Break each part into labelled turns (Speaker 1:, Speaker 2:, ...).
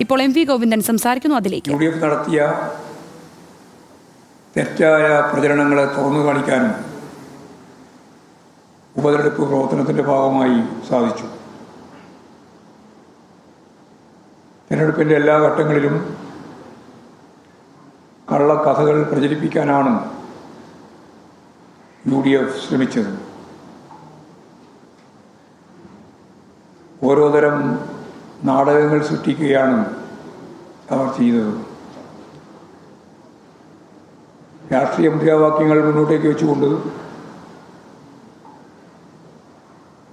Speaker 1: ഇപ്പോൾ MV ഗോവിന്ദൻ സംസാരിക്കുന്നു. അതിലേക്ക്
Speaker 2: UDF നടത്തിയ തെറ്റായ പ്രചരണങ്ങളെ തുറന്നു കാണിക്കാനും ഉപതെരഞ്ഞെടുപ്പ് പ്രവർത്തനത്തിൻ്റെ ഭാഗമായി സാധിച്ചു. തിരഞ്ഞെടുപ്പിൻ്റെ എല്ലാ ഘട്ടങ്ങളിലും കള്ളക്കഥകൾ പ്രചരിപ്പിക്കാനാണ് UDF ശ്രമിച്ചത്. ഓരോ തരം നാടകങ്ങൾ സൃഷ്ടിക്കുകയാണ് അവർ ചെയ്തത്. രാഷ്ട്രീയ മുദ്രാവാക്യങ്ങൾ മുന്നോട്ടേക്ക് വെച്ചുകൊണ്ട്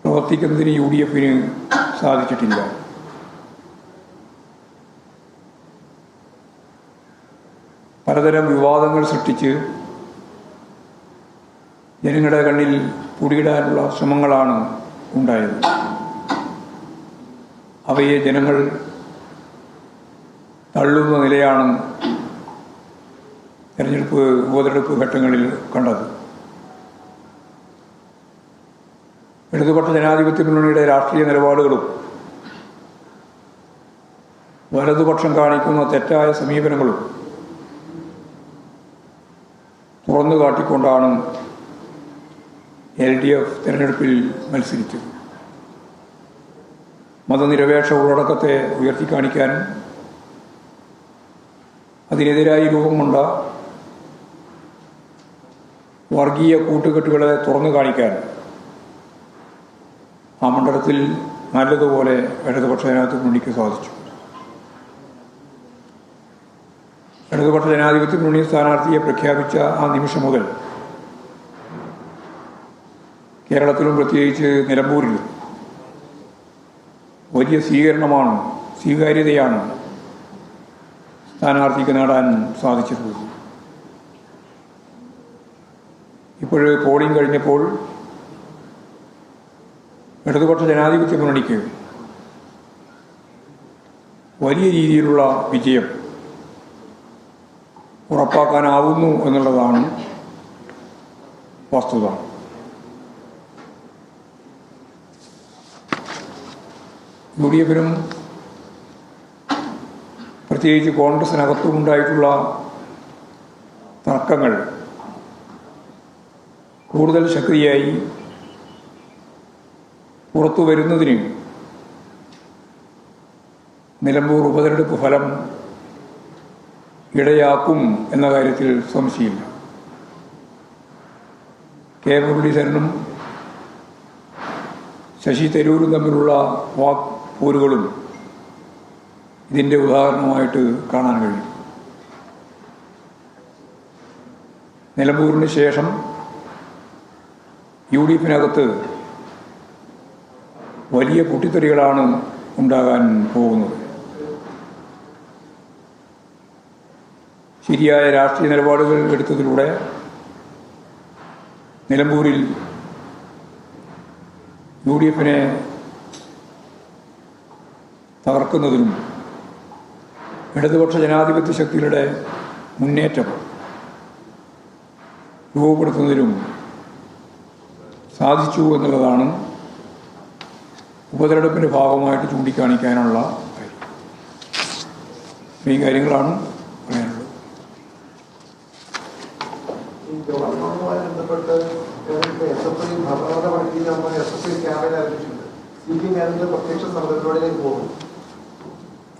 Speaker 2: പ്രവർത്തിക്കുന്നതിന് UDFന് സാധിച്ചിട്ടില്ല. പലതരം വിവാദങ്ങൾ സൃഷ്ടിച്ച് ജനങ്ങളുടെ കണ്ണിൽ പൊടിയിടാനുള്ള ശ്രമങ്ങളാണ് ഉണ്ടായത്. അവയെ ജനങ്ങൾ തള്ളുന്ന നിലയാണ് ഉപതെരഞ്ഞെടുപ്പ് ഘട്ടങ്ങളിൽ കണ്ടത്. ഇടതുപക്ഷ ജനാധിപത്യ മുന്നണിയുടെ രാഷ്ട്രീയ നിലപാടുകളും വലതുപക്ഷം കാണിക്കുന്ന തെറ്റായ സമീപനങ്ങളും തുറന്നു കാട്ടിക്കൊണ്ടാണ് LDF തിരഞ്ഞെടുപ്പിൽ മത്സരിച്ചത്. മതനിരപേക്ഷ ഉള്ളടക്കത്തെ ഉയർത്തിക്കാണിക്കാനും അതിനെതിരായി രൂപം കൊണ്ട വർഗീയ കൂട്ടുകെട്ടുകളെ തുറന്നു കാണിക്കാനും ആ മണ്ഡലത്തിൽ നല്ലതുപോലെ ഇടതുപക്ഷ ജനാധിപത്യ മുന്നണിക്ക് സാധിച്ചു. ഇടതുപക്ഷ ജനാധിപത്യ മുന്നണി സ്ഥാനാർത്ഥിയെ പ്രഖ്യാപിച്ച ആ നിമിഷം മുതൽ കേരളത്തിലും പ്രത്യേകിച്ച് നിലമ്പൂരിലും വലിയ സ്വീകാര്യതയാണ് സ്ഥാനാർത്ഥിക്ക് നേടാൻ സാധിച്ചിട്ടുള്ളത്. ഇപ്പോൾ പോളിംഗ് കഴിഞ്ഞപ്പോൾ ഇടതുപക്ഷ ജനാധിപത്യ മുന്നണിക്ക് വലിയ രീതിയിലുള്ള വിജയം ഉറപ്പാക്കാനാവുന്നു എന്നുള്ളതാണ് വസ്തുത. UDFനും പ്രത്യേകിച്ച് കോൺഗ്രസിനകത്തും ഉണ്ടായിട്ടുള്ള തർക്കങ്ങൾ കൂടുതൽ ശക്തിയായി പുറത്തു വരുന്നതിന് നിലമ്പൂർ ഉപതെരഞ്ഞെടുപ്പ് ഫലം ഇടയാക്കും എന്ന കാര്യത്തിൽ സംശയമില്ല. കെ മുരളീധരനും ശശി തരൂരും തമ്മിലുള്ള വാക്പോരുകളും ഇതിൻ്റെ ഉദാഹരണമായിട്ട് കാണാൻ കഴിയും. നിലമ്പൂരിന് ശേഷം UDFനകത്ത് വലിയ പൊട്ടിത്തെറികളാണ് ഉണ്ടാകാൻ പോകുന്നത്. ശരിയായ രാഷ്ട്രീയ നിലപാടുകൾ എടുത്തതിലൂടെ നിലമ്പൂരിൽ UDFനെ തകർക്കുന്നതിനും ഇടതുപക്ഷ ജനാധിപത്യ ശക്തികളുടെ മുന്നേറ്റം രൂപപ്പെടുത്തുന്നതിനും സാധിച്ചു എന്നുള്ളതാണ് ഉപതെരഞ്ഞെടുപ്പിൻ്റെ ഭാഗമായിട്ട് ചൂണ്ടിക്കാണിക്കാനുള്ള കാര്യം. ഈ കാര്യങ്ങളാണ് പറയാനുള്ളത്.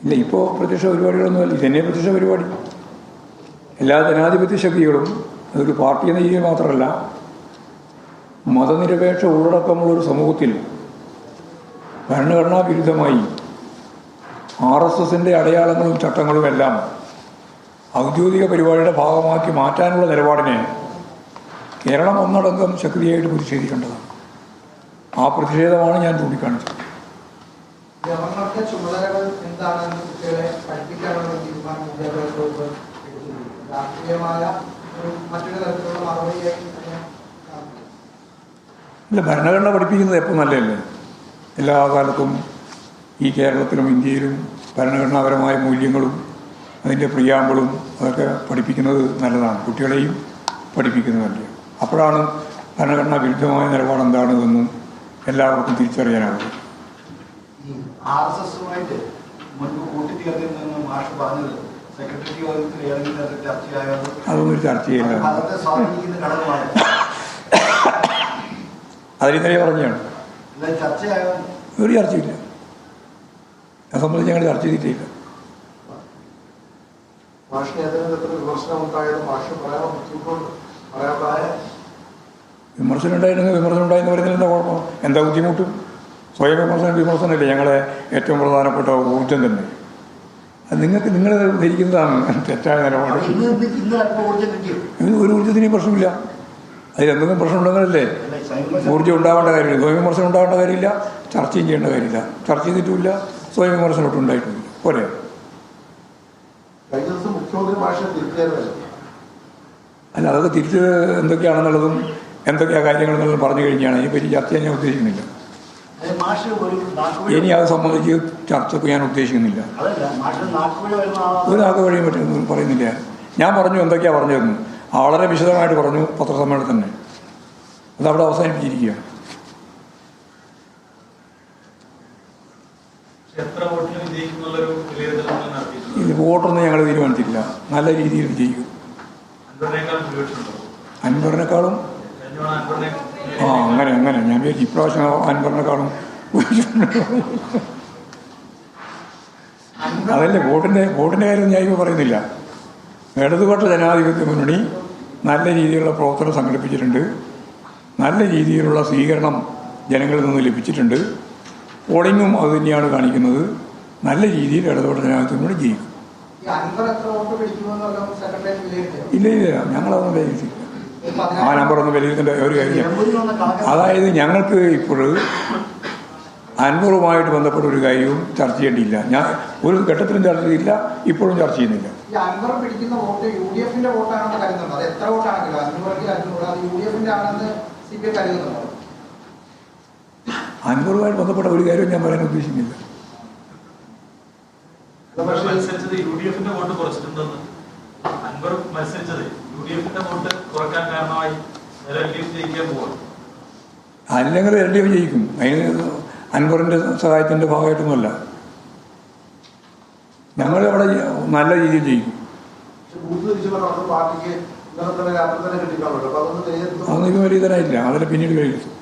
Speaker 2: ഇല്ല, ഇപ്പോൾ പ്രത്യക്ഷ പരിപാടികളൊന്നുമല്ല. ഇതന്നെ പ്രത്യക്ഷ പരിപാടി. എല്ലാ ജനാധിപത്യ ശക്തികളും അതൊരു പാർട്ടി എന്ന രീതിയിൽ മാത്രമല്ല, മതനിരപേക്ഷ ഉള്ളടക്കമുള്ളൊരു സമൂഹത്തിൽ ഭരണഘടനാ വിരുദ്ധമായി RSSൻ്റെ അടയാളങ്ങളും ചട്ടങ്ങളും എല്ലാം ഔദ്യോഗിക പരിപാടിയുടെ ഭാഗമാക്കി മാറ്റാനുള്ള നിലപാടിനെ കേരളം ഒന്നടങ്കം ശക്തിയായിട്ട് പ്രതിഷേധിക്കേണ്ടതാണ്. ആ പ്രതിഷേധമാണ് ഞാൻ ചൂണ്ടിക്കാണിച്ചത്. ഇല്ല, ഭരണഘടന പഠിപ്പിക്കുന്നത് എപ്പോൾ നല്ലതല്ലേ. എല്ലാ കാലത്തും ഈ കേരളത്തിലും ഇന്ത്യയിലും ഭരണഘടനാപരമായ മൂല്യങ്ങളും അതിൻ്റെ പ്രിയാമ്പിളും അതൊക്കെ പഠിപ്പിക്കുന്നത് നല്ലതാണ്. കുട്ടികളെയും പഠിപ്പിക്കുന്നത് നല്ലതാണ്. അപ്പോഴാണ് ഭരണഘടനാ വിരുദ്ധമായ നിലപാട് എന്താണെന്നും എല്ലാവർക്കും തിരിച്ചറിയാനാകും.
Speaker 3: മുൻപ് കൂട്ടിച്ചേർത്തിൽ നിന്ന് മാഷ് പറഞ്ഞത് സെക്രട്ടറി യോഗത്തിൽ ഏതെങ്കിലും തരത്തിൽ ചർച്ചയായത്
Speaker 2: അതൊന്നും ചർച്ച ചെയ്യില്ല.
Speaker 3: അതൊക്കെ സ്വാധീനിക്കുന്ന ഘടകമാണ്.
Speaker 2: അതിനെ പറഞ്ഞാണ്
Speaker 3: ചർച്ചയായോ?
Speaker 2: ഒരു ചർച്ചയില്ല. അത് സംബന്ധിച്ച് ഞങ്ങൾ ചർച്ച ചെയ്തിട്ടില്ല.
Speaker 3: മാഷിന് ഏതെങ്കിലും തരത്തിൽ വിമർശനം ഉണ്ടായത് മാഷ് പറയാൻ ബുദ്ധിമുട്ടുണ്ട്.
Speaker 2: വിമർശനം ഉണ്ടായെന്ന് പറയുന്നതിൽ എന്താ കുഴപ്പം? എന്താ ബുദ്ധിമുട്ട്? സ്വയം വിമർശനമല്ലേ ഞങ്ങളെ ഏറ്റവും പ്രധാനപ്പെട്ട ഊർജ്ജം തന്നെ. അത് നിങ്ങൾ ധരിക്കുന്നതാണ് തെറ്റായ നിലപാട്. ഒരു ഊർജ്ജത്തിനും പ്രശ്നമില്ല. അതിലെന്തെങ്കിലും പ്രശ്നം ഉണ്ടെങ്കിലല്ലേ ഊർജ്ജം ഉണ്ടാവേണ്ട കാര്യമില്ല. സ്വയം വിമർശനം ഉണ്ടാവേണ്ട കാര്യമില്ല, ചർച്ചയും ചെയ്യേണ്ട കാര്യമില്ല. ചർച്ച ചെയ്തിട്ടുമില്ല, സ്വയം വിമർശനം ഒട്ടും ഉണ്ടായിട്ടില്ല. പോരെ? അല്ല, അതൊക്കെ തിരിച്ച് എന്തൊക്കെയാണെന്നുള്ളതും എന്തൊക്കെയാ കാര്യങ്ങളെന്നുള്ളതും പറഞ്ഞു കഴിഞ്ഞാണ് ഇതിനെപ്പറ്റി ചർച്ച ചെയ്യാൻ ഞാൻ ഉദ്ദേശിക്കുന്നില്ല. ഇനി അത് സംബന്ധിച്ച് ചർച്ചയ്ക്ക് ഞാൻ ഉദ്ദേശിക്കുന്നില്ല. ഒരു ആകെ വഴിയും പറ്റും പറയുന്നില്ല. ഞാൻ പറഞ്ഞു എന്തൊക്കെയാണ് പറഞ്ഞതെന്ന് വളരെ വിശദമായിട്ട് പറഞ്ഞു പത്രസമ്മേളനത്തിൽ തന്നെ. അതവിടെ അവസാനിപ്പിച്ചിരിക്കുകയാണ്. ഇത് വോട്ടൊന്നും ഞങ്ങൾ തീരുമാനിച്ചിട്ടില്ല. നല്ല രീതിയിൽ വിജയിക്കും. അൻവറിനേക്കാളും അങ്ങനെ ഞാൻ വിചാരിച്ചു ഇപ്രാവശ്യം അൻവറിനേക്കാളും അതല്ലേ വോട്ടിൻ്റെ കാര്യം ഞാൻ ഇപ്പോൾ പറയുന്നില്ല. ഇടതുപക്ഷ ജനാധിപത്യ മുന്നണി നല്ല രീതിയിലുള്ള പ്രവർത്തനം സംഘടിപ്പിച്ചിട്ടുണ്ട്. നല്ല രീതിയിലുള്ള സ്വീകരണം ജനങ്ങളിൽ നിന്ന് ലഭിച്ചിട്ടുണ്ട്. പോളിംഗും അത് തന്നെയാണ് കാണിക്കുന്നത്. നല്ല രീതിയിൽ ഇടതുപക്ഷ ജനാധിപത്യ മുന്നണി ജയിക്കും. ഇല്ല ഞങ്ങളതൊന്നും വിലയിരുത്തില്ല. ആ നമ്പറൊന്നും വിലയിരുത്തേണ്ട ഒരു കാര്യമില്ല. അതായത് ഞങ്ങൾക്ക് ഇപ്പോൾ അൻവറുമായിട്ട് ബന്ധപ്പെട്ട ഒരു കാര്യവും ചർച്ച ചെയ്യേണ്ടിയില്ല. ഞാൻ ഒരു ഘട്ടത്തിലും ചർച്ച ചെയ്തില്ല, ഇപ്പോഴും ചർച്ച ചെയ്യുന്നില്ല. അൻവറുമായിട്ട് ബന്ധപ്പെട്ട ഒരു കാര്യവും ഞാൻ പറയാൻ ഉദ്ദേശിക്കുന്നില്ല. അല്ലെങ്കിൽ LDF ജയിക്കും. അതിന് അൻവറിൻ്റെ സഹായത്തിൻ്റെ ഭാഗമായിട്ടൊന്നുമല്ല. ഞങ്ങൾ അവിടെ നല്ല രീതിയിൽ ജയിക്കും. അതൊന്നും ഇപ്പം വിലയിരുത്താനായില്ല. അതിൽ പിന്നീട് വിലയിരുത്തും.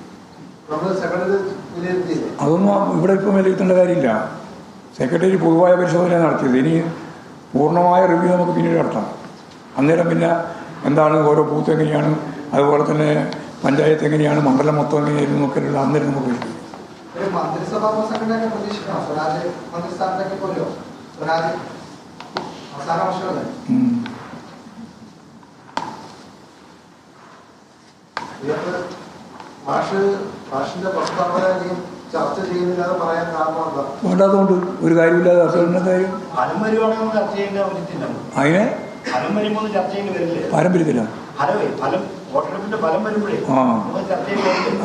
Speaker 2: അതൊന്നും ഇവിടെ ഇപ്പം വിലയിരുത്തേണ്ട കാര്യമില്ല. സെക്രട്ടറി പൊതുവായ പരിശോധന നടത്തിയത്. ഇനി പൂർണ്ണമായ റിവ്യൂ നമുക്ക് പിന്നീട് നടത്താം. അന്നേരം പിന്നെ എന്താണ് ഓരോ ബൂത്ത് എങ്ങനെയാണ്, അതുപോലെ തന്നെ പഞ്ചായത്ത് എങ്ങനെയാണ്, മണ്ഡലം മൊത്തം എങ്ങനെയായിരുന്നു എന്നൊക്കെയുള്ള അന്നേരം നമുക്ക് വിളിക്കും. വേണ്ടാത്തതുകൊണ്ട് ഒരു കാര്യമില്ലാതെ അസുഖ കാര്യം അതിനെ പാരമ്പര്യത്തില്ല.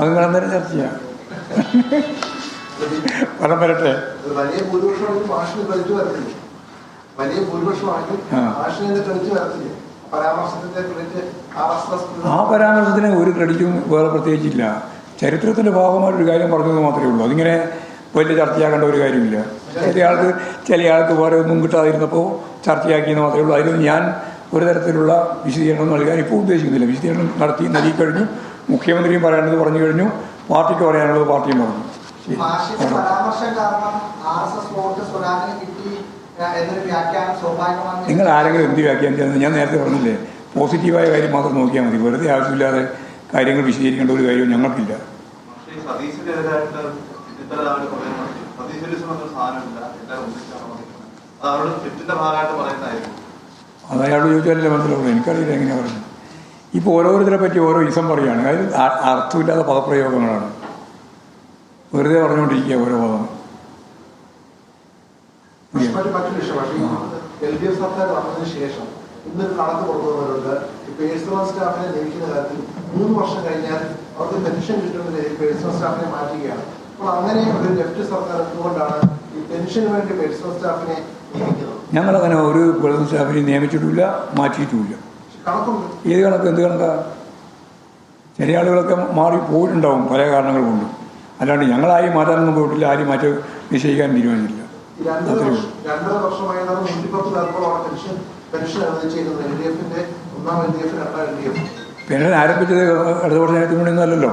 Speaker 2: അത് അന്നേരം ചർച്ച ചെയ്യാം. ഫലം വരട്ടെ. ആ പരാമർശത്തിന് ഒരു ക്രെഡിറ്റും വേറെ പ്രത്യേകിച്ചില്ല. ചരിത്രത്തിൻ്റെ ഭാഗമായിട്ടൊരു കാര്യം പറഞ്ഞത് മാത്രമേ ഉള്ളൂ. അതിങ്ങനെ വലിയ ചർച്ചയാക്കേണ്ട ഒരു കാര്യമില്ല. ചില ആൾക്ക് വേറെ ഒന്നും കിട്ടാതിരുന്നപ്പോൾ ചർച്ചയാക്കിയെന്ന് മാത്രമേ ഉള്ളൂ. അതിലൊന്നും ഞാൻ ഒരു തരത്തിലുള്ള വിശദീകരണം നൽകാൻ ഇപ്പോൾ ഉദ്ദേശിക്കുന്നില്ല. വിശദീകരണം നൽകിക്കഴിഞ്ഞു. മുഖ്യമന്ത്രിയും പറയേണ്ടത് പറഞ്ഞു കഴിഞ്ഞു. പാർട്ടിക്ക് പറയാനുള്ളത് പാർട്ടിയും പറഞ്ഞു. നിങ്ങൾ ആരെങ്കിലും എന്ത് വ്യാഖ്യാനിച്ചതെന്ന് ഞാൻ നേരത്തെ പറഞ്ഞില്ലേ. പോസിറ്റീവായ കാര്യം മാത്രം നോക്കിയാൽ മതി. വെറുതെ ആവശ്യമില്ലാതെ കാര്യങ്ങൾ വിശദീകരിക്കേണ്ട ഒരു കാര്യവും ഞങ്ങൾക്കില്ല. അത് അയാളോട് ചോദിച്ചാലല്ലേ മനസ്സിലാവുള്ളൂ. എനിക്കറിയില്ല എങ്ങനെയാണ് പറയുന്നത്. ഇപ്പോൾ ഓരോരുത്തരെ പറ്റി ഓരോ ഇസം പറയുകയാണ്. അതിൽ അർത്ഥമില്ലാത്ത പദപ്രയോഗങ്ങളാണ്. വെറുതെ പറഞ്ഞുകൊണ്ടിരിക്കുക ഓരോ പദം.
Speaker 3: ശേഷം ഇന്നൊരു കണക്ക് കൊടുക്കുന്നവരുണ്ട്. പേഴ്സണൽ സ്റ്റാഫിനെ നിയമിക്കുന്ന കാര്യത്തിൽ 3 വർഷം കഴിഞ്ഞാൽ അവർക്ക് പെൻഷൻ കിട്ടുന്ന നിലയിൽ പേഴ്സണൽ സ്റ്റാഫിനെ മാറ്റുകയാണ്. അപ്പോൾ അങ്ങനെ ഒരു ലെഫ്റ്റ് സർക്കാർ എന്തുകൊണ്ടാണ് ഈ പെൻഷന് വേണ്ടി പേഴ്സണൽ സ്റ്റാഫിനെ നിയമിക്കുന്നത്?
Speaker 2: ഞങ്ങളങ്ങനെ ഒരു പേഴ്സണൽ സ്റ്റാഫിനെ നിയമിച്ചിട്ടില്ല, മാറ്റിയിട്ടുമില്ല.
Speaker 3: കണക്കുണ്ട്.
Speaker 2: ഏത് കണക്ക്? എന്ത് കണക്കാ? ചില ആളുകളൊക്കെ മാറി പോയിട്ടുണ്ടാവും പല കാരണങ്ങൾ കൊണ്ടും. അല്ലാണ്ട് ഞങ്ങളാരും മാറ്റാനൊന്നും പോയിട്ടില്ല. ആരും മാറ്റി നിശ്ചയിക്കാൻ തീരുമാനിച്ചില്ല.
Speaker 3: ഈ രണ്ടര വർഷമായതാണ് 110 പേർക്കോളം പെൻഷൻ അനുവദിച്ചിരിക്കുന്നത്. LDF-ന്റെ 1ാം LDF, 2ാം LDF.
Speaker 2: പെൻഷൻ ആരംഭിച്ചത് ഇടതുപക്ഷ ജനാധിപത്യ മുന്നണിയൊന്നുമല്ലല്ലോ.